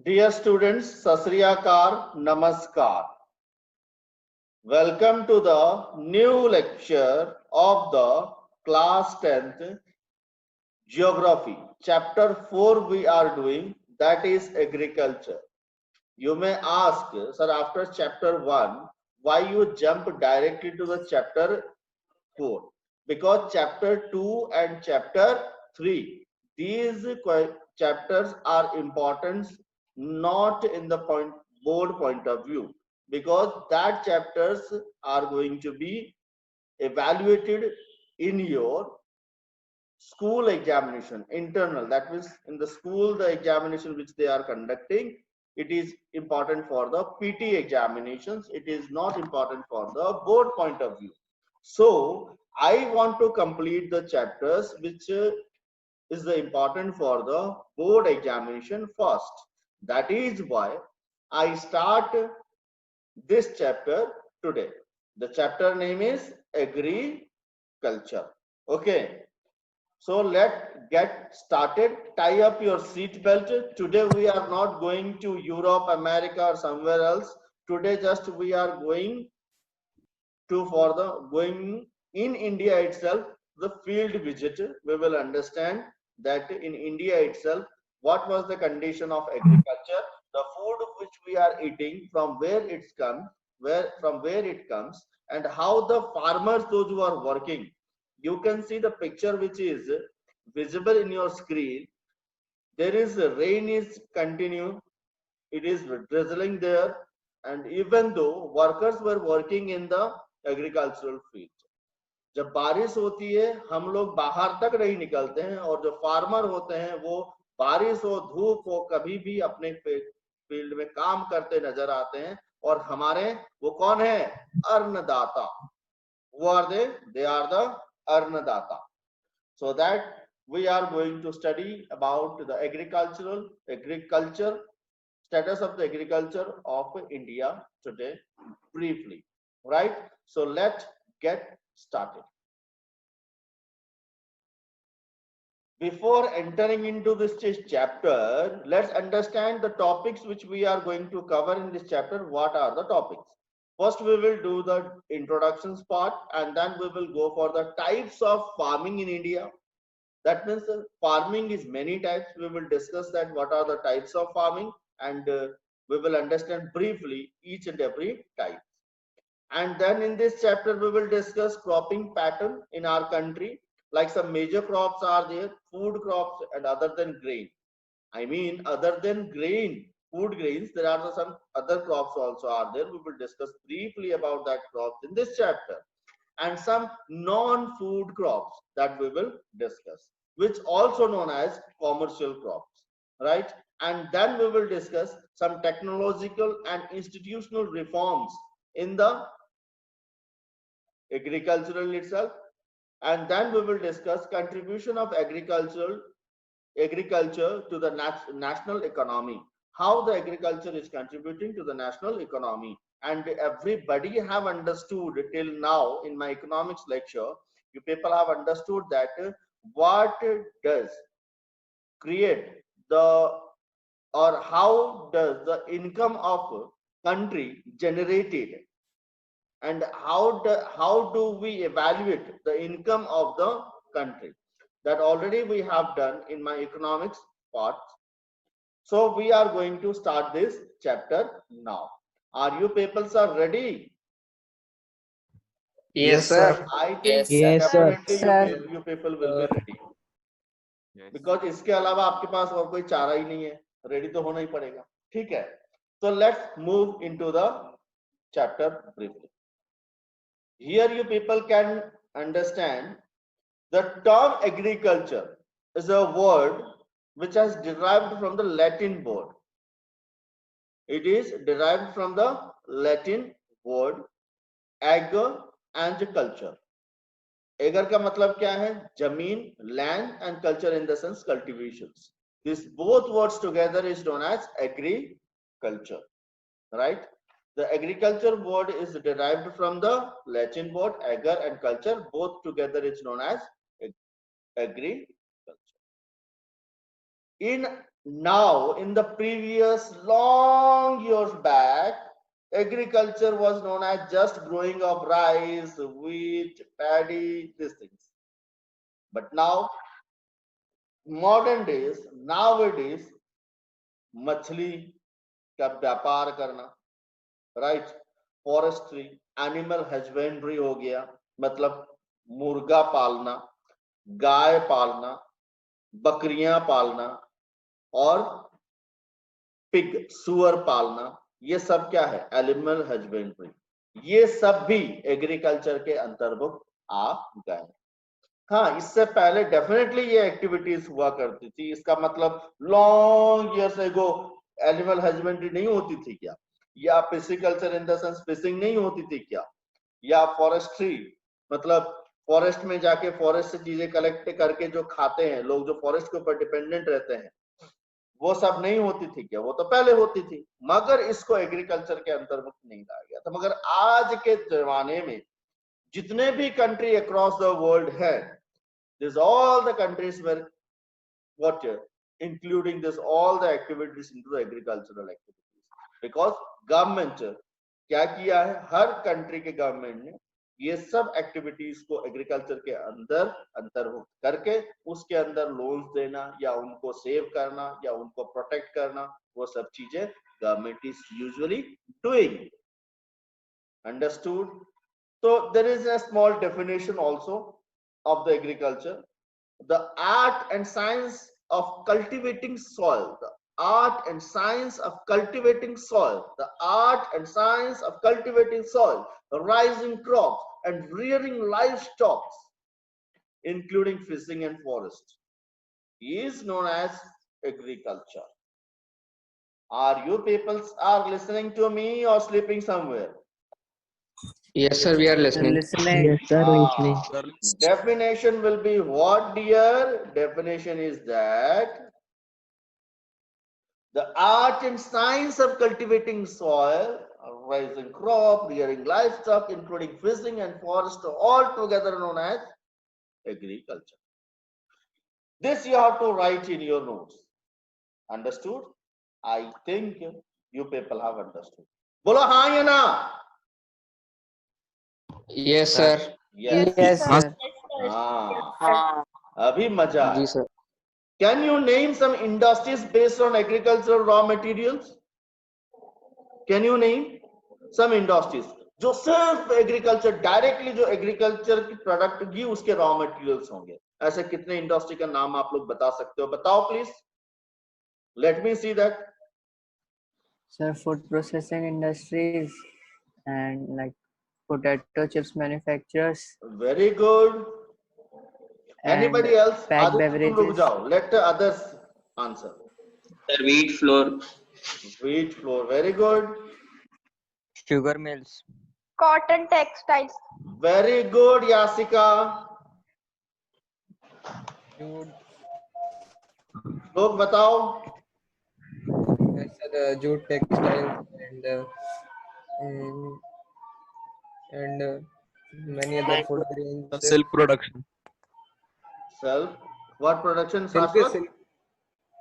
Dear students, Sat Sri Akal, Namaskar. Welcome to the new lecture of the class 10th Geography. Chapter 4 we are doing, that is agriculture. You may ask, sir, after chapter 1, why you jump directly to the chapter 4? Because chapter 2 and chapter 3, these chapters are important not in the board point of view, because that chapters are going to be evaluated in your school examination, internal, that means in the school the examination which they are conducting, it is important for the PT examinations, it is not important for the board point of view. So I want to complete the chapters which is the important for the board examination first. That is why I start this chapter today. The chapter name is agriculture. Okay, so let's get started. Tie up your seat belt. Today we are not going to Europe, America or somewhere else. Today just we are going to for the going in India itself, the field visit. We will understand that in India itself, what was the condition of agriculture, the food which we are eating, from where it's come, from where it comes, and how the farmers, those who are working. You can see the picture which is visible in your screen. There is rain is continue, it is drizzling there, and even though workers were working in the agricultural field, जब बारिश होती है हम लोग बाहर तक नहीं निकलते हैं, और जो फार्मर होते हैं वो बारिश हो धूप हो कभी भी अपने फील्ड में काम करते नजर आते हैं। और हमारे वो कौन है? अन्नदाता। वो आर दे आर द अन्नदाता। So that we are going to study about the agriculture status of the agriculture of India today briefly, right? So let's get started. Before entering into this chapter, let's understand the topics which we are going to cover in this chapter. What are the topics? First, we will do the introductions part, and then we will go for the types of farming in India. That means farming is many types. We will discuss that what are the types of farming, and we will understand briefly each and every type. And then in this chapter we will discuss cropping pattern in our country, like some major crops are there, food crops, and other than grain. I mean, other than grain, food grains, there are some other crops also are there. We will discuss briefly about that crops in this chapter, and some non-food crops that we will discuss, which also known as commercial crops, right? And then we will discuss some technological and institutional reforms in the agricultural itself, and then we will discuss contribution of agriculture to the national economy, how the agriculture is contributing to the national economy. And everybody have understood till now in my economics lecture, you people have understood that what does create the, or how does the income of country generated, and how do we evaluate the income of the country, that already we have done in my economics part. So we are going to start this chapter now. Are you people are ready? Yes, sir. I think Yes, sir. definitely Sir. you people will be ready, because इसके अलावा आपके पास और कोई चारा ही नहीं है, ready तो होना ही पड़ेगा। ठीक है, so let's move into the chapter briefly. Here you people can understand the term agriculture is a word which has derived from the Latin word. It is derived from the Latin word ager and culture. Ager का मतलब क्या है? जमीन, land, and culture in the sense cultivations. These both words together is known as agriculture, right? The agriculture word is derived from the Latin word ager and culture. Both together is known as agriculture. In Now, in the previous long years back, agriculture was known as just growing of rice, wheat, paddy, these things. But now, modern days, nowadays, मछली का व्यापार करना, right, forestry, animal husbandry हो गया, मतलब मुर्गा पालना, गाय पालना, बकरियां पालना और पिग सुअर पालना, ये सब क्या है? Animal husbandry. ये सब भी एग्रीकल्चर के अंतर्भुक्त आ गए। हाँ, इससे पहले डेफिनेटली ये एक्टिविटीज हुआ करती थी। इसका मतलब long years ago animal husbandry नहीं होती थी क्या? या pisciculture in the sense fishing नहीं होती थी क्या? या फॉरेस्ट्री मतलब फॉरेस्ट में जाके फॉरेस्ट से चीजें कलेक्ट करके जो खाते हैं लोग, जो फॉरेस्ट के ऊपर डिपेंडेंट रहते हैं, वो सब नहीं होती थी क्या? वो तो पहले होती थी, मगर इसको एग्रीकल्चर के अंतर्गत नहीं लाया गया था। मगर आज के जमाने में जितने भी कंट्री अक्रॉस द वर्ल्ड है, this all the countries were what including this all the activities into the agricultural activities, because government क्या किया है, हर कंट्री के गवर्नमेंट ने ये सब एक्टिविटीज को एग्रीकल्चर के अंदर अंतर्भुक्त करके उसके अंदर लोन्स देना या उनको सेव करना या उनको प्रोटेक्ट करना, वो सब चीजें government is usually doing. Understood? So there is a small definition also of the agriculture: the art and science of cultivating soil, the art and science of cultivating soil, the art and science of cultivating soil, raising crops and rearing livestock, including fishing and forest, is known as agriculture. Are you people are listening to me or sleeping somewhere? Yes, sir, we are listening. Listening. Yes, sir, listening. Definition will be what, dear? Definition is that the art and science of cultivating soil, raising crop, rearing livestock, including fishing and forest, all together known as agriculture. This you have to write in your notes. Understood? I think you people have understood. Bolo haan ya na? Yes, sir. Yes. Yes, sir. हाँ, अभी मजा जी आया। Sir. Can you name some industries based on agricultural raw materials? Can you name some industries जो सिर्फ agriculture, directly जो agriculture की product की उसके रॉ मटेरियल्स होंगे? ऐसे कितने इंडस्ट्री का नाम आप लोग बता सकते हो? बताओ please, let me see that. Sir, food processing industries and like potato chips manufacturers. Very good. And anybody else? packed Aditya तुम रुक beverages. जाओ, let others answer. Sir, wheat flour. Wheat flour, very good. Sugar mills. Cotton textiles. Very good Yasika. लोग बताओ। Yes, sir, jute textiles and many other food grains. Silk production. Self, what production? Silk, Shashwat? silk.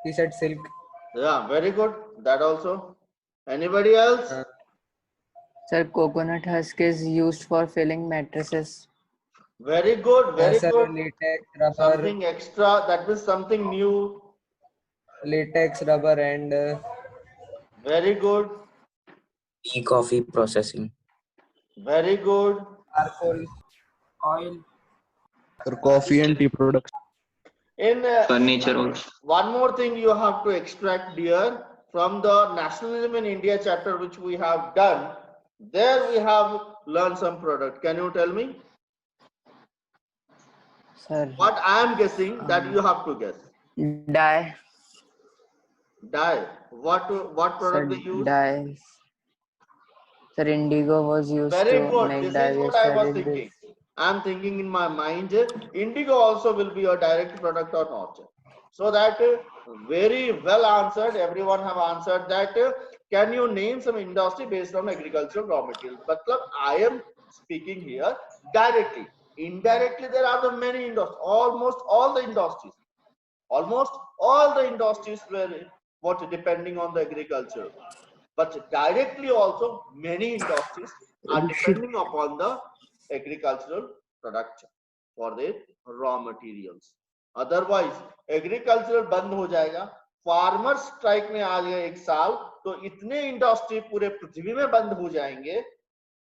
He said silk. Yeah, very good. That also. Anybody else? Sir, coconut husk is used for filling mattresses. Very good, very Sir, good. latex, rubber, Something extra, that means something new. latex, rubber, and Very good, Tea coffee processing. very good. charcoal, oil. For coffee and tea production. In Furniture also. one more thing you have to extract, dear, from the Nationalism in India chapter which we have done. There we have learned some product. Can you tell me? Sir, What I am guessing that you have to guess. dye. Dye. What product they Sir, use? dyes. Sir, indigo was used Very to good. make This dye. is We what I was studied thinking. this. I am thinking in my mind, indigo also will be a direct product or not. So that very well answered. Everyone have answered that. Can you name some industry based on agricultural raw materials? But I am speaking here directly. Indirectly, there are the many industries. Almost all the industries. Almost all the industries were depending on the agriculture, but directly also many industries are depending upon the agricultural production for their raw materials. Otherwise agricultural बंद हो जाएगा, farmer strike में आ गया एक साल, तो इतने industry पूरे पृथ्वी में बंद हो जाएंगे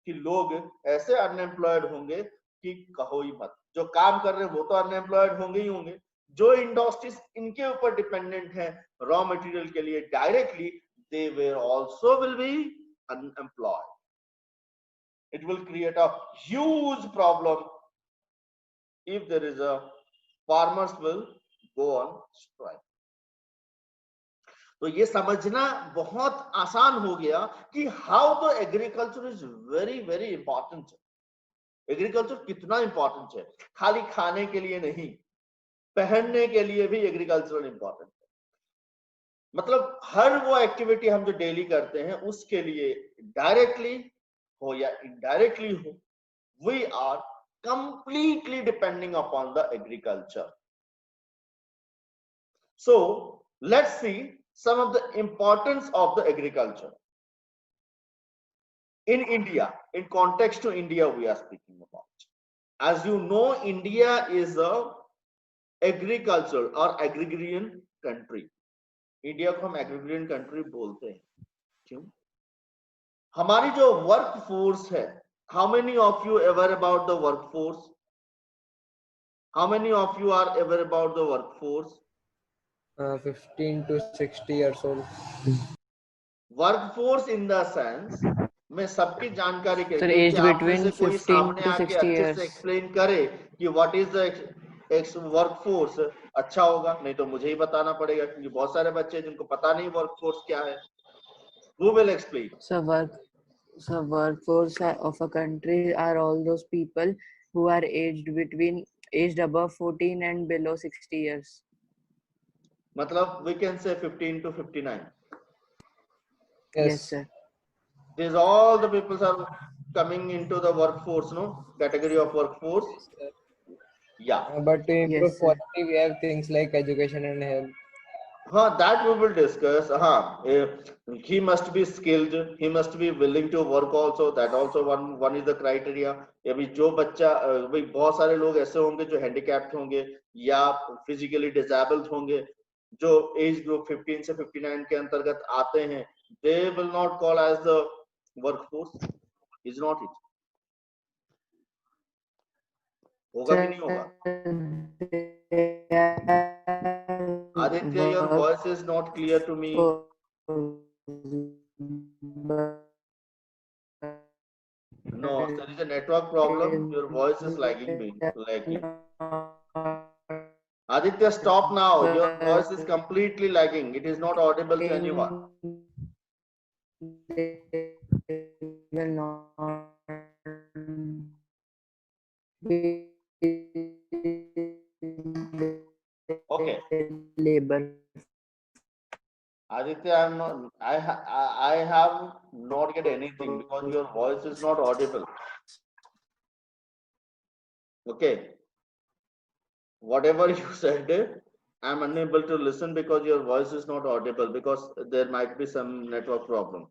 कि लोग ऐसे अनएम्प्लॉयड होंगे कि कहो ही मत. जो काम कर रहे हैं वो तो अनएम्प्लॉयड होंगे ही होंगे, जो इंडस्ट्रीज इनके ऊपर डिपेंडेंट है रॉ मटेरियल के लिए directly, they will be unemployed. It will create a huge problem if there is a farmers will go on strike. तो ये समझना बहुत आसान हो गया कि how the agriculture is very very important. Agriculture कितना इंपॉर्टेंट है, खाली खाने के लिए नहीं, पहनने के लिए भी एग्रीकल्चरल इंपॉर्टेंट है. मतलब हर वो एक्टिविटी हम जो डेली करते हैं उसके लिए डायरेक्टली हो या इनडायरेक्टली हो, we are completely depending upon the agriculture. So let's see some of the importance of the agriculture in India. In context to India we are speaking about. As you know, India is a agricultural or agrarian country. India को हम agrarian country बोलते हैं. क्यों? हमारी जो work force है, how many of you ever about the workforce? How many of you are ever about the workforce? 15 to 60 years old. Workforce in the sense में सबकी जानकारी के Sir, लिए age कि आप में से between कोई 15 सामने to आके 60 अच्छे years. से एक्सप्लेन करे कि व्हाट इज द वर्कफोर्स, अच्छा होगा. नहीं तो मुझे ही बताना पड़ेगा क्योंकि बहुत सारे बच्चे जिनको पता नहीं वर्कफोर्स क्या है. Who will explain? So workforce of a country are all those people who are aged above 14 and below 60 years. मतलब we can say 15 to 59. Yes, sir. These all the people are coming into the workforce, no, category of workforce. Yeah. But to improve Yes, sir. quality, we have things like education and health. That we will discuss. He must be skilled, he must be willing to work also. That also one is the criteria. अभी जो बच्चा भाई बहुत सारे लोग ऐसे होंगे जो handicapped होंगे या physically disabled होंगे, जो एज ग्रुप 15 से 59 के अंतर्गत आते हैं, they will not call as the workforce. Is not it? होगा कि नहीं होगा? Aditya, your voice is not clear to me. No, there is a network problem. Your voice is lagging. Aditya, stop now. Your voice is completely lagging. It is not audible to anyone. Will not be Okay. labor. Aditya, I'm not. I have not get anything because your voice is not audible. Okay. Whatever you said, I'm unable to listen because your voice is not audible because there might be some network problem.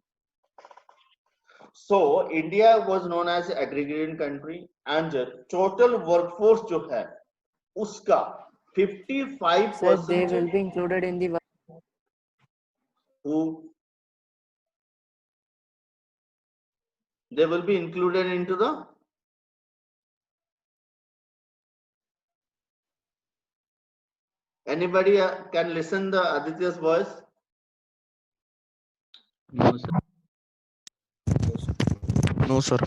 So India was known as an agrarian country and total workforce जो है उसका 55%. Sir, they will be included in the Who? They will be included into the anybody can listen the Aditya's voice? No, sir. No, sir.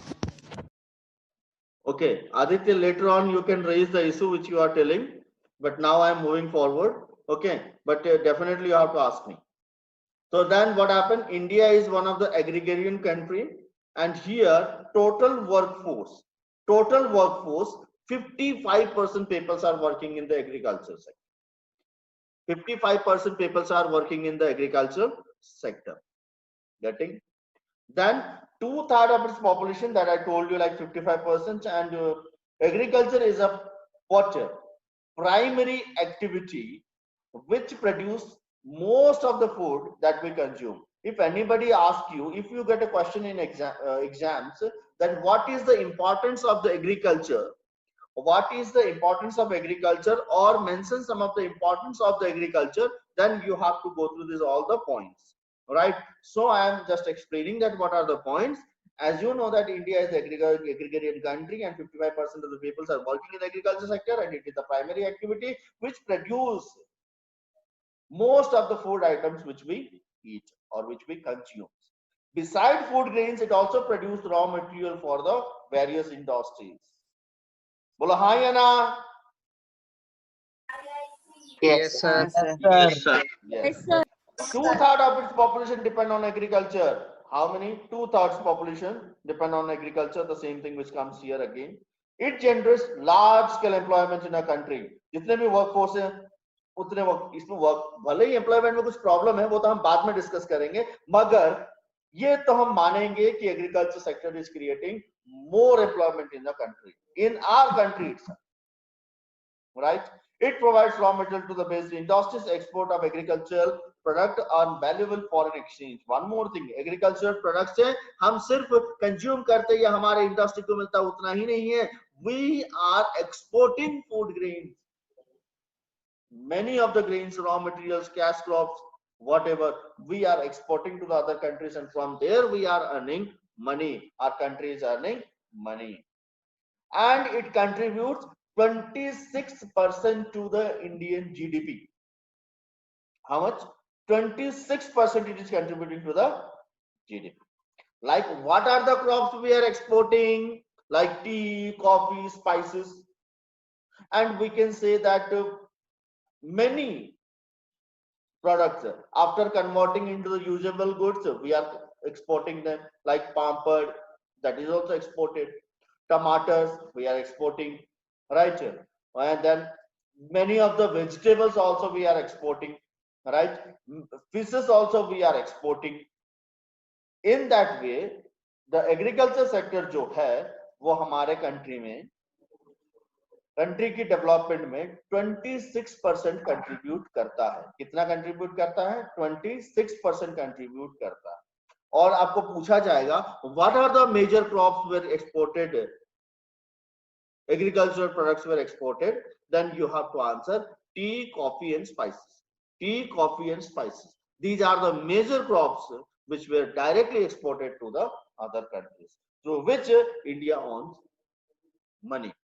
Okay, Aditya, later on you can raise the issue which you are telling, but now I am moving forward. Okay, but definitely you have to ask me. So then what happened? India is one of the agrarian country, and here total workforce, 55% people are working in the agriculture sector. 55% people are working in the agriculture sector. Getting? Then 2/3 of its population that I told you, like 55%, and agriculture is a what primary activity which produce most of the food that we consume. If anybody asks you, if you get a question in exams, that what is the importance of the agriculture, what is the importance of agriculture, or mention some of the importance of the agriculture, then you have to go through this all the points, right? So I am just explaining that what are the points. As you know that India is agrarian country and 55% of the people are working in the agriculture sector, and it is the primary activity which produce most of the food items which we eat or which we consume. Beside food grains, it also produces raw material for the various industries. Bolo हाँ या ना? Yes, sir. Yes, sir. Yes, sir. Yes. 2/3 of its population depend on agriculture. How many? 2/3 population depend on agriculture. The same thing which comes here again. It generates large scale employment in a country. जितने भी workforce है, उतने इसमें work, भले ही employment में कुछ problem है, वो तो हम बाद में डिस्कस करेंगे, मगर ये तो हम मानेंगे कि agriculture sector is creating more employment in the country, in our country itself, right? It provides raw material to the basic industries. Export of agricultural product are valuable foreign exchange. One more thing, agricultural products से हम सिर्फ consume करते या हमारे industry को मिलता उतना ही नहीं है, we are exporting food grains. Many of the grains, raw materials, cash crops, whatever, we are exporting to the other countries, and from there we are earning money. Our country is earning money, and it contributes 26% to the Indian GDP. How much? 26% it is contributing to the GDP. Like, what are the crops we are exporting? Like tea, coffee, spices, and we can say that many products, after converting into the usable goods, we are exporting them, like palm-pud, that is also exported. Tomatoes, we are exporting, right? And then many of the vegetables also we are exporting, right? Fishes also we are exporting. In that way, the agriculture sector जो है वो हमारे country में, country की development में 26% contribute करता है. कितना कंट्रीब्यूट करता है? 26% कंट्रीब्यूट करता है. और आपको पूछा जाएगा what are the major crops were exported, agricultural products were exported, then you have to answer tea, coffee and spices. Tea, coffee and spices. These are the major crops which were directly exported to the other countries, through which India owns money,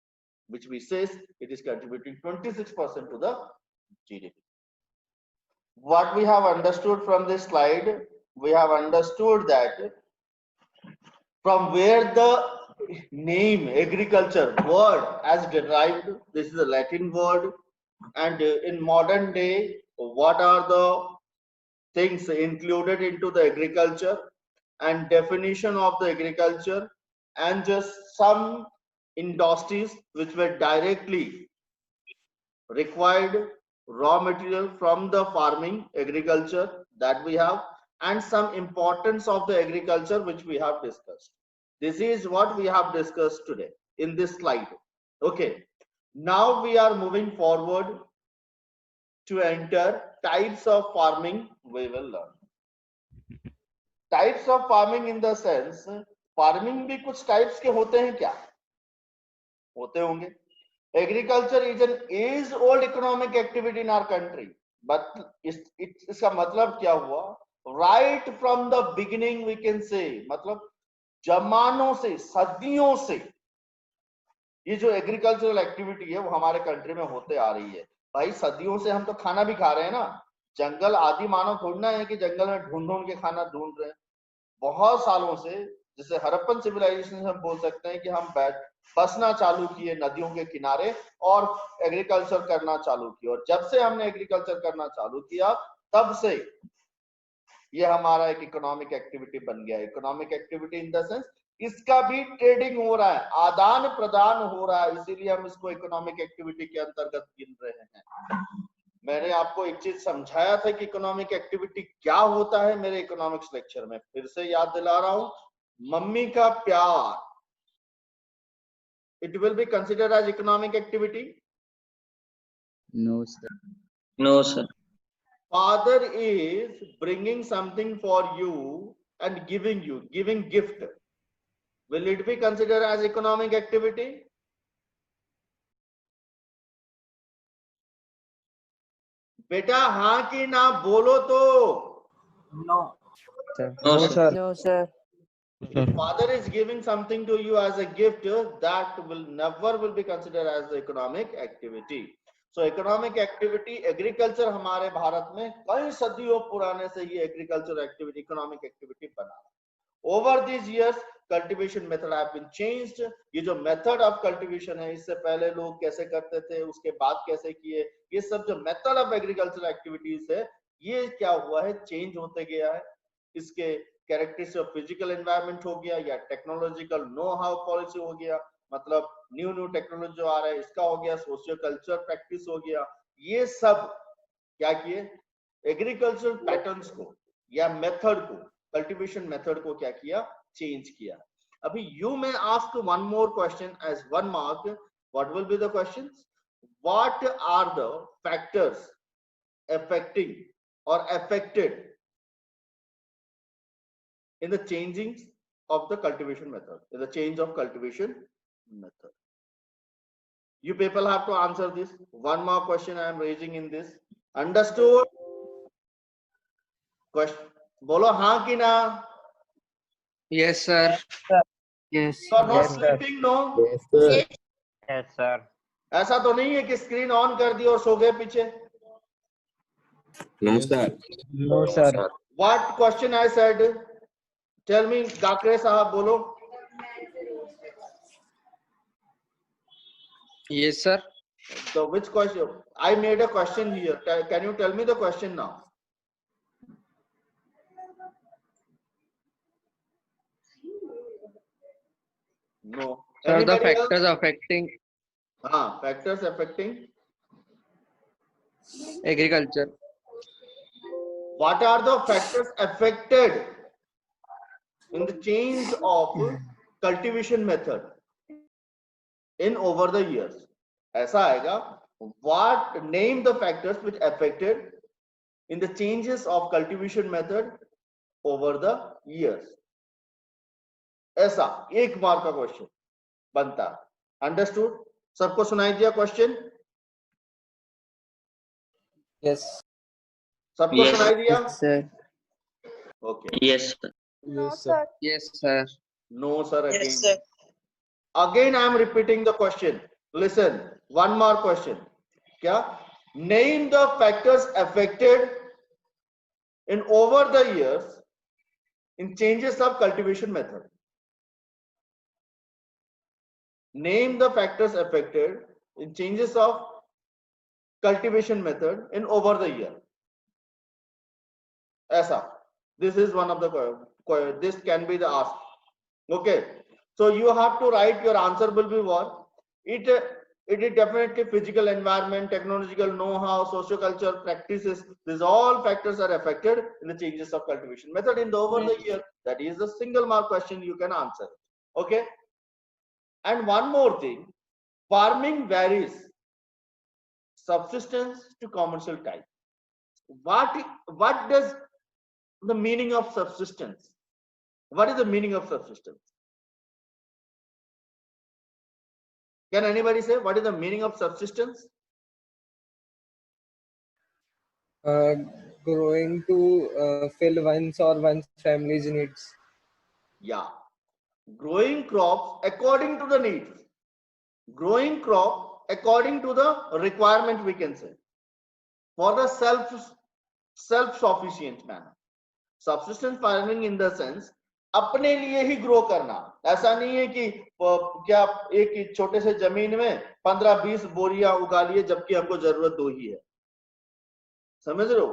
which we says it is contributing 26% to the GDP. What we have understood from this slide, we have understood that from where the name agriculture word as derived, this is a Latin word, and in modern day what are the things included into the agriculture and definition of the agriculture, and just some industries which were directly required raw material from the farming agriculture that we have, and some importance of the agriculture which we have discussed. This is what we have discussed today in this slide. Okay, now we are moving forward to enter types of farming. We will learn types of farming in the sense, farming भी कुछ types के होते हैं क्या? होते होंगे. Agriculture is an age-old economic activity in our country, but इसका मतलब क्या हुआ? Right from the beginning we can say, मतलब जमानों से, सदियों से ये जो एग्रीकल्चरल एक्टिविटी है वो हमारे कंट्री में होते आ रही है. भाई सदियों से हम तो खाना भी खा रहे हैं ना, जंगल आदि मानव थोड़ी ना है कि जंगल में ढूंढ ढूंढ के खाना ढूंढ रहे हैं. बहुत सालों से, जैसे हड़प्पन सिविलाइजेशन से हम बोल सकते हैं कि हम बसना चालू किए नदियों के किनारे और एग्रीकल्चर करना चालू किया, और जब से हमने एग्रीकल्चर करना चालू किया तब से ये हमारा एक इकोनॉमिक एक्टिविटी बन गया. Economic activity in the sense इसका भी ट्रेडिंग हो रहा है, आदान प्रदान हो रहा है, इसीलिए हम इसको इकोनॉमिक एक्टिविटी के अंतर्गत गिन रहे हैं. मैंने आपको एक चीज समझाया था कि इकोनॉमिक एक्टिविटी क्या होता है मेरे इकोनॉमिक्स लेक्चर में, फिर से याद दिला रहा हूं. मम्मी का प्यार, it will be considered as economic activity? No, sir. No, sir. Father is bringing something for you and giving gift. Will it be considered as economic activity? बेटा हाँ कि ना बोलो तो. No, No, sir. No, sir. If father is giving something to you as a gift, that will never be considered as the economic activity. So economic activity, agriculture हमारे भारत में कई सदियों पुराने से ये agriculture activity, economic activity बना. Over these years, cultivation method have been changed. ये जो method of cultivation है, इससे पहले लोग कैसे करते थे, उसके बाद कैसे किए, ये सब जो method of agricultural activities है, ये क्या हुआ है, change होते गया है. इसके कैरेक्टरिस्टिक्स ऑफ फिजिकल एनवायरनमेंट हो गया या टेक्नोलॉजिकल नो हाउ पॉलिसी हो गया, मतलब न्यू टेक्नोलॉजी जो आ रहा है इसका हो गया, सोशियो कल्चर प्रैक्टिस हो गया. ये सब क्या किए, एग्रीकल्चर पैटर्न्स को या मेथड को, कल्टीवेशन मेथड को क्या किया, चेंज किया. अभी you may ask one more question as 1 mark. What will be the questions? What are the factors affecting or affected in the changing of the cultivation method, in the change of cultivation method? You people have to answer this. One more question I am raising in this. Understood? Question. Bolo हाँ कि ना? Yes, sir. Yes. You are not Yes, sir. sleeping, no? Yes, sir. ऐसा तो नहीं है कि screen on कर दी और सो गए पीछे. No, sir. No, sir. What question I said? Tell me, गाकरे साहब बोलो. Yes, sir. So which question? I made a question here. Can you tell me the question now? No. Sir, the Anybody else? factors affecting Factors affecting. agriculture. What are the factors affected in the change of cultivation method in over the years? ऐसा आएगा. What name the factors which affected in the changes of cultivation method over the years? ऐसा 1 mark का question बनता. Understood? सबको सुनाई दिया question? yes, सबको Yes. सुनाई दिया? Yes, sir. Okay. Yes, sir. No, sir. Yes, sir. No, sir. Again. Again, I am repeating the question. Listen, one more question. क्या? Name the factors affected in over the years in changes of cultivation method. Name the factors affected in changes of cultivation method in over the year. ऐसा. This is one of the this can be the ask. Okay. So you have to write your answer will be what? It is definitely physical environment, technological know-how, socio-cultural practices. These all factors are affected in the changes of cultivation method in the over the year. That is the single mark question you can answer. Okay. And one more thing, farming varies subsistence to commercial type. What does the meaning of subsistence? What is the meaning of subsistence? Can anybody say what is the meaning of subsistence? growing to fill one's or one's family's needs. Yeah. Growing crops according to the needs. Growing crop according to the requirement, we can say. For the self-sufficient manner. Subsistence farming in the sense अपने लिए ही grow करना. ऐसा नहीं है कि क्या एक छोटे से जमीन में 15-20 बोरियां उगा लिए जबकि हमको जरूरत 2 ही है. समझ रहे हो?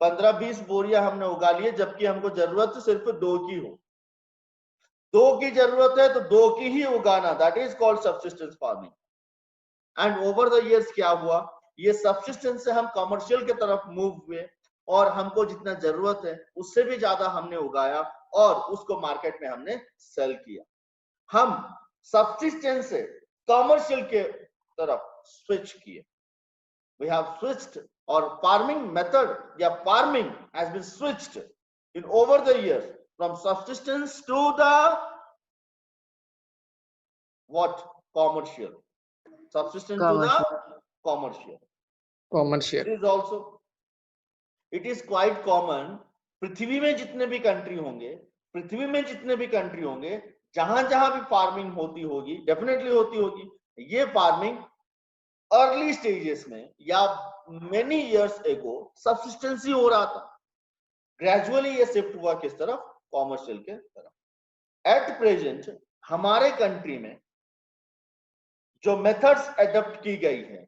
15-20 बोरियां हमने उगा लिए जबकि हमको जरूरत सिर्फ 2 की हो. 2 की जरूरत है तो 2 की ही उगाना. That is called subsistence farming. And over the years क्या हुआ, ये सब्सिस्टेंस से हम कमर्शियल की तरफ मूव हुए और हमको जितना जरूरत है उससे भी ज्यादा हमने उगाया और उसको मार्केट में हमने सेल किया. हम सब्सिस्टेंस से कमर्शियल के तरफ स्विच किए. We have switched और फार्मिंग मेथड या farming has been switched in over the years from subsistence to the what commercial subsistence to the commercial. Commercial. It is also, it is quite common. पृथ्वी में जितने भी country होंगे जहां जहां भी farming होती होगी, डेफिनेटली होती होगी, ये फार्मिंग अर्ली स्टेजेस में या मेनी इयर्स एगो सब्सिस्टेंस ही हो रहा था, ग्रेजुअली ये शिफ्ट हुआ किस तरफ, कॉमर्शियल के तरफ. एट प्रेजेंट हमारे कंट्री में जो मेथड्स एडॉप्ट की गई है,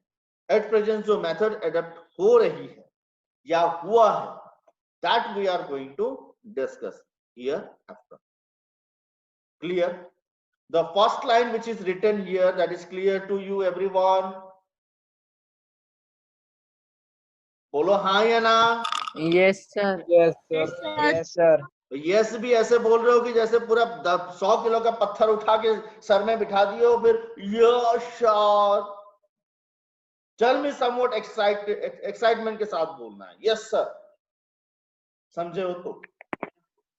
एट प्रेजेंट जो मेथड एडॉप्ट हो रही है या हुआ है, that we are going to discuss here after. Clear? The first line which is written here, that is clear to you everyone? बोलो हाँ या ना? Yes, sir. Yes, sir. Yes, sir. Yes भी ऐसे बोल रहे हो कि जैसे पूरा 100 किलो का पत्थर उठा के सर में बिठा दिए हो, फिर yes sir. Tell me somewhat excitement के साथ बोलना है. Yes sir. समझे हो तो?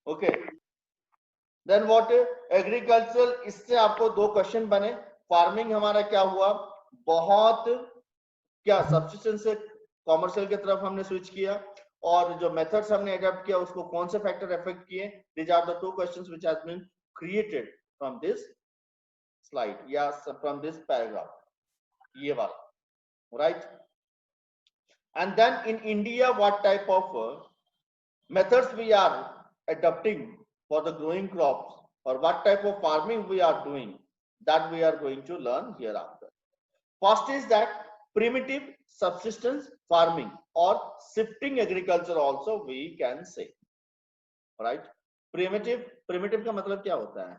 ओके. देन व्हाट एग्रीकल्चर, इससे आपको 2 क्वेश्चन बने. फार्मिंग हमारा क्या हुआ, बहुत क्या सब्सिस्टेंस से कॉमर्शियल की तरफ हमने स्विच किया, और जो मेथड्स हमने एडॉप्ट किया उसको कौन से फैक्टर इफेक्ट किए. These are the 2 questions which has been created from this slide या फ्रॉम दिस पैराग्राफ, ये वाला, right. And then in India what type of methods we are adopting for the growing crops, or what type of farming we are doing, that we are going to learn hereafter. First is that primitive subsistence farming or shifting agriculture also we can say, right? Primitive का मतलब क्या होता है?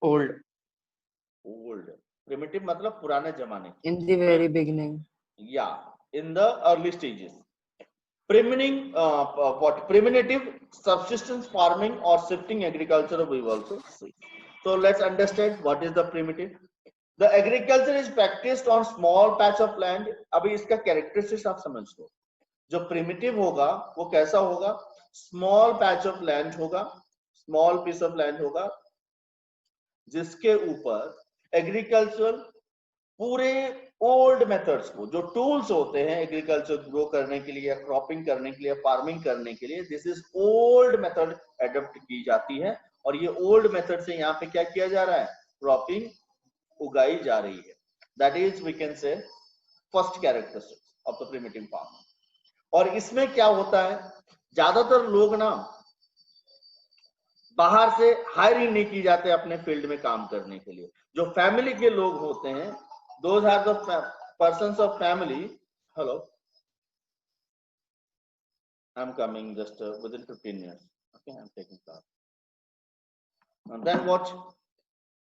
Old. Primitive मतलब पुराने जमाने. In the very beginning. Yeah, in the early stages. Primitive subsistence farming or shifting agriculture we will also see. So let's understand what is the primitive. The agriculture is practiced on small patch of land. अभी इसका characteristics आप समझ लो. जो primitive होगा वो कैसा होगा, small patch of land होगा, small piece of land होगा, जिसके ऊपर agricultural पूरे ओल्ड मेथड्स को, जो टूल्स होते हैं एग्रीकल्चर ग्रो करने के लिए या क्रॉपिंग करने के लिए, फार्मिंग करने के लिए, this is old method adopt की जाती है. और ये ओल्ड मेथड से यहाँ पे क्या किया जा रहा है, क्रॉपिंग उगाई जा रही है. That is we can say first characteristics of the primitive farming. और इसमें क्या होता है, ज्यादातर लोग ना बाहर से हायरिंग नहीं की जाते अपने फील्ड में काम करने के लिए. जो फैमिली के लोग होते हैं, those are the persons of family. Hello, I'm coming just within 15 minutes. Okay, I'm taking class. And then what?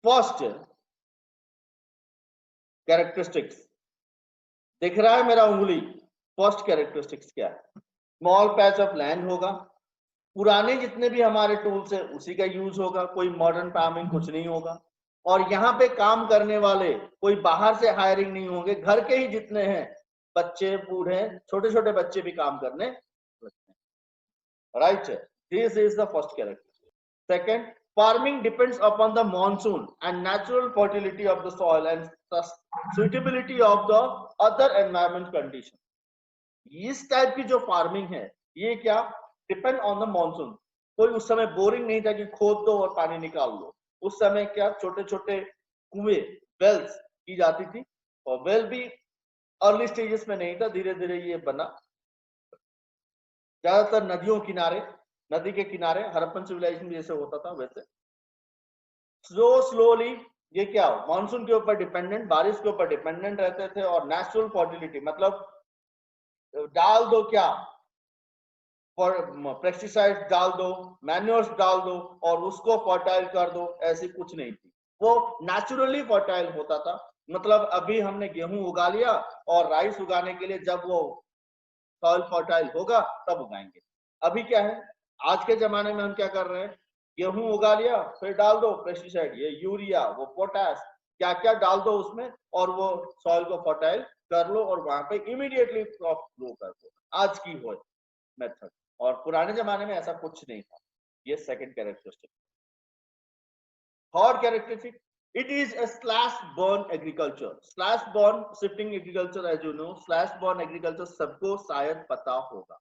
First characteristics. दिख रहा है मेरा उंगली? फर्स्ट कैरेक्टरिस्टिक्स क्या है? स्मॉल पैच ऑफ लैंड होगा, पुराने जितने भी हमारे टूल्स है उसी का यूज होगा, कोई मॉडर्न फार्मिंग कुछ नहीं होगा. और यहाँ पे काम करने वाले कोई बाहर से हायरिंग नहीं होंगे, घर के ही जितने हैं, बच्चे, बूढ़े, छोटे छोटे बच्चे भी काम करने लगते हैं. Right, this is the first character. Second, farming depends upon the monsoon and natural fertility of the soil and suitability of the other environment condition. इस टाइप की जो फार्मिंग है ये क्या, डिपेंड ऑन द मॉनसून. कोई उस समय boring नहीं था कि खोद दो और पानी निकाल लो. उस समय क्या छोटे छोटे कुएं, वेल्स की जाती थी, और वेल भी अर्ली स्टेजेस में नहीं था, धीरे धीरे ये बना. ज्यादातर नदियों किनारे, नदी के किनारे हड़प्पन सिविलाइजेशन जैसे होता था वैसे स्लोली ये क्या, मानसून के ऊपर डिपेंडेंट, बारिश के ऊपर डिपेंडेंट रहते थे. और नेचुरल फर्टिलिटी मतलब डाल दो क्या, पेस्टिसाइड डाल दो, मैन्योर्स डाल दो और उसको फर्टाइल कर दो, ऐसी कुछ नहीं थी. वो नेचुरली फर्टाइल होता था. मतलब अभी हमने गेहूं उगा लिया और राइस उगाने के लिए जब वो सॉइल फर्टाइल होगा तब उगाएंगे. अभी क्या है, आज के जमाने में हम क्या कर रहे हैं, गेहूं उगा लिया फिर डाल दो पेस्टिसाइड, ये यूरिया, वो पोटास, क्या क्या डाल दो उसमें और वो सॉइल को फर्टाइल कर लो और वहां पे इमीडिएटली क्रॉप ग्रो कर दो। आज की हो मेथड, और पुराने जमाने में ऐसा कुछ नहीं था। ये second characteristic. Third characteristic, it is a slash born agriculture. Slash born shifting agriculture, as you know, slash born agriculture सबको शायद पता होगा।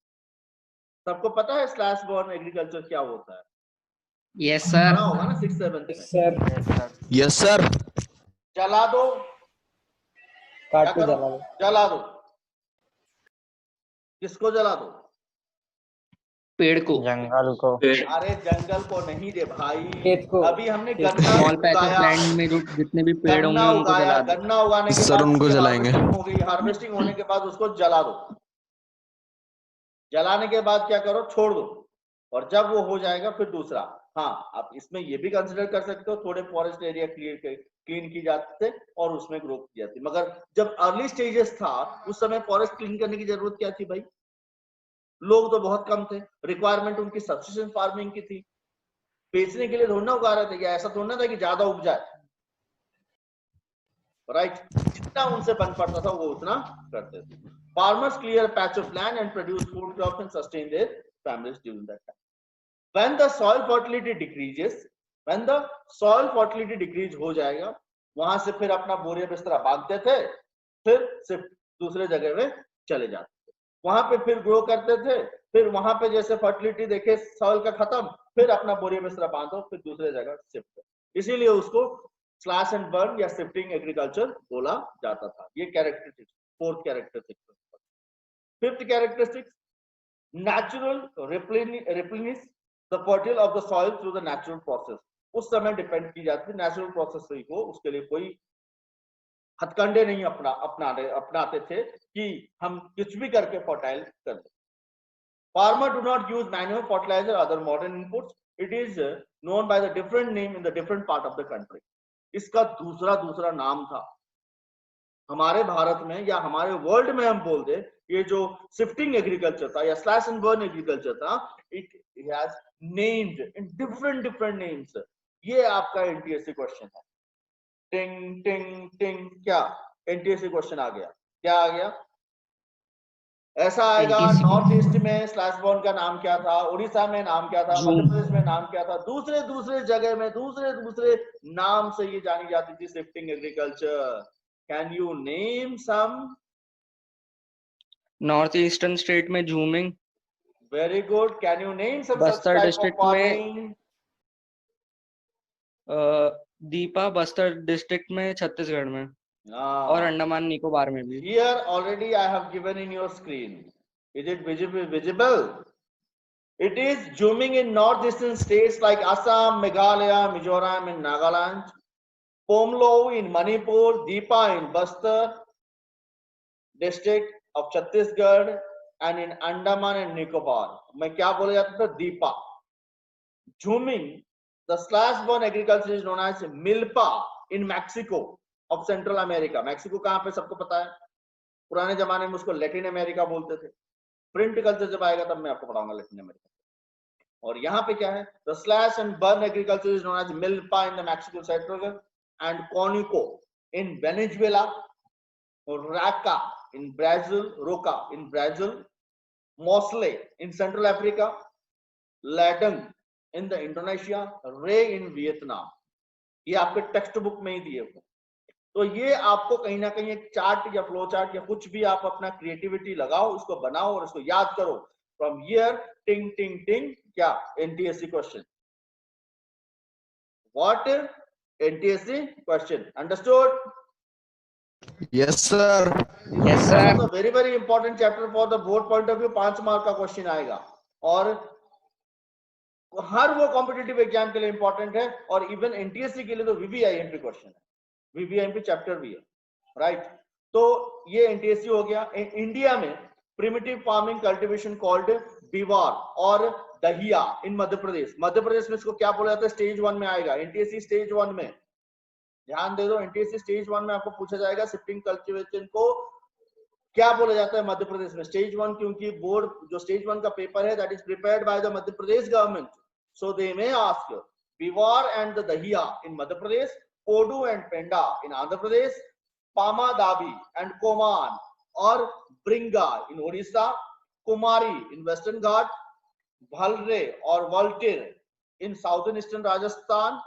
सबको पता है स्लैश बॉर्न एग्रीकल्चर क्या होता है? Yes, sir. पढ़ा होगा ना 6th 7th में। Sir yes sir. जला दो, काट क्या के करो? जला दो। जला दो। किसको जला दो? पेड़ को, जंगल को। पेड़। अरे जंगल को नहीं रे भाई, खेत को। अभी हमने खेत को। गन्ना स्मॉल पैच ऑफ उगाया, लैंड में जो जितने भी पेड़ होंगे गन्ना उनको उगाया, जला दो। गन्ना उगाने के सर, बाद उनको उसकी जलाएंगे। हार्वेस्टिंग हो गई, हार्वेस्टिंग होने के बाद उसको जला दो। जलाने के बाद क्या करो? छोड़ दो, और जब वो हो जाएगा फिर दूसरा। हाँ, आप इसमें ये भी कंसिडर कर सकते हो, थोड़े फॉरेस्ट एरिया क्लीन की जाती थे और उसमें ग्रो की जाती। मगर जब अर्ली स्टेजेस था उस समय फॉरेस्ट क्लीन करने की जरूरत क्या थी भाई? लोग तो बहुत कम थे, रिक्वायरमेंट उनकी सब्सिस्टेंस फार्मिंग की थी, बेचने के लिए थोड़ा उगा रहे थे, या ऐसा थोड़ा था कि ज्यादा उग जाए, राइट? जितना उनसे बन पड़ता था वो उतना करते थे। Farmers clear patch of land and produce food crops and sustain their families during that time. When the soil fertility decreases, when the soil fertility decrease हो जाएगा, वहां से फिर अपना बोरिया बिस्तरा बांधते थे, फिर सिर्फ दूसरे जगह में चले जाते थे, वहां पे फिर ग्रो करते थे, फिर वहां पे जैसे फर्टिलिटी देखे सॉइल का खत्म, फिर अपना बोरिया बिस्तरा बांधो, फिर दूसरे जगह शिफ्ट। इसीलिए उसको स्लैश एंड बर्न या शिफ्टिंग एग्रीकल्चर बोला जाता था। ये characteristics, fourth characteristic. Fifth characteristic, natural replenish the fertile of the soil through the natural process। उस समय डिपेंड की जाती है नेचुरल प्रोसेस से हो, उसके लिए कोई हथकंडे नहीं अपनाते थे कि हम कुछ भी करके फर्टाइल कर दें। Farmer do not use manual fertiliser, other modern inputs. It is known by the different name in the different part of the country. इसका दूसरा नाम था हमारे भारत में या हमारे वर्ल्ड में। हम बोल दे ये जो शिफ्टिंग एग्रीकल्चर था या स्लैश एंड बर्न एग्रीकल्चर था, it has named in different names. ये आपका एनटीएससी क्वेश्चन है। टिंग टिंग टिंग, क्या एनटीएससी क्वेश्चन आ गया? क्या आ गया? ऐसा आएगा, नॉर्थ ईस्ट में स्लैश बर्न का नाम क्या था, उड़ीसा में नाम क्या था, मध्य प्रदेश में नाम क्या था, दूसरे जगह में दूसरे नाम से ये जानी जाती थी shifting agriculture. Can you name some? North eastern state में jhuming. Very good. Can you name some Bastar district में दीपा, बस्तर डिस्ट्रिक्ट में, छत्तीसगढ़ में, और अंडमान निकोबार में भी। Here already I have given in your screen. Is it visible? It is zooming in northeastern states like Assam, Meghalaya, Mizoram and Nagaland, Pomlo in Manipur, Deepa in Bastar district of Chhattisgarh, and in Andaman and Nicobar. मैं क्या बोला जाता था? Deepa. Zooming, the slash born agriculture is known as milpa in Mexico of Central America। Mexico कहाँ पे सबको पता है, पुराने जमाने में उसको लैटिन अमेरिका बोलते थे। प्रिंट कल्चर जब आएगा तब मैं आपको पढ़ाऊंगा लैटिन अमेरिका। और यहाँ पे क्या है? The slash and burn agriculture is known as milpa in the Mexico central and conuco in Venezuela, roca in Brazil, roca in Brazil, masole in central Africa, ladang in the Indonesia, ray in Vietnam. ये आपके text book में ही दिए हुए। तो ये आपको कहीं ना कहीं एक चार्ट या फ्लो चार्ट या कुछ भी आप अपना क्रिएटिविटी लगाओ, उसको बनाओ और उसको याद करो। फ्रॉम हियर टिंग टिंग टिंग, क्या NTSC question? What? NTSC question. Understood? Yes sir. Yes sir. Very important chapter for the board point of view. 5 mark का क्वेश्चन आएगा और हर वो कॉम्पिटिटिव एग्जाम के लिए इंपॉर्टेंट है, और इवन एनटीएससी के लिए तो वीवीआईएमपी क्वेश्चन है, वीवीआईएमपी चैप्टर भी है, राइट? तो ये एनटीएससी हो गया। इंडिया में प्रिमिटिव फार्मिंग कल्टीवेशन कॉल्ड बिवार और दहिया इन मध्य प्रदेश में इसको क्या बोला जाता है? स्टेज 1 में आएगा। एनटीएससी स्टेज 1 में ध्यान दे दो, एनटीएससी स्टेज 1 में आपको पूछा जाएगा शिफ्टिंग कल्टीवेशन को क्या बोला जाता है मध्य प्रदेश में। स्टेज 1 क्योंकि बोर्ड जो स्टेज 1 का पेपर है that is prepared by the Madhya Pradesh government, so they may ask bivar and the dahiya in Madhya Pradesh Podu and Penda in Andhra Pradesh, Pamadabi and Koman or Bringa in Odisha, Kumari in Western Ghat, Bhalre or Valtir in southern eastern Rajasthan,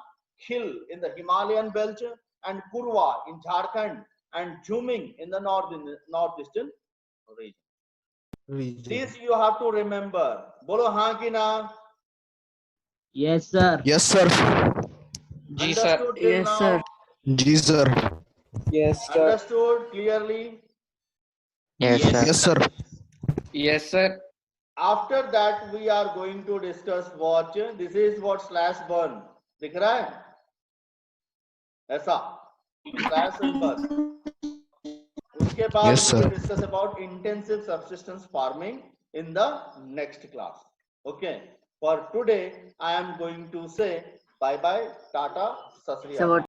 Khil in the Himalayan belt, and Kurwa in Jharkhand, and Jhuming in the northeastern region. This you have to remember. Bolo haan ki na? Yes, sir. Yes, sir. जी sir Understood till Yes, now? sir. Ji, sir. Yes, sir. Understood clearly? Yes, sir. Yes, sir. Yes sir After that we are going to discuss watch. This is what slash burn. दिख रहा है? ऐसा slash and burn. उसके बाद Yes, we will sir. discuss about intensive subsistence farming in the next class. Okay. For today, I am going to say bye bye, Tata, Sat Sri So Akal. what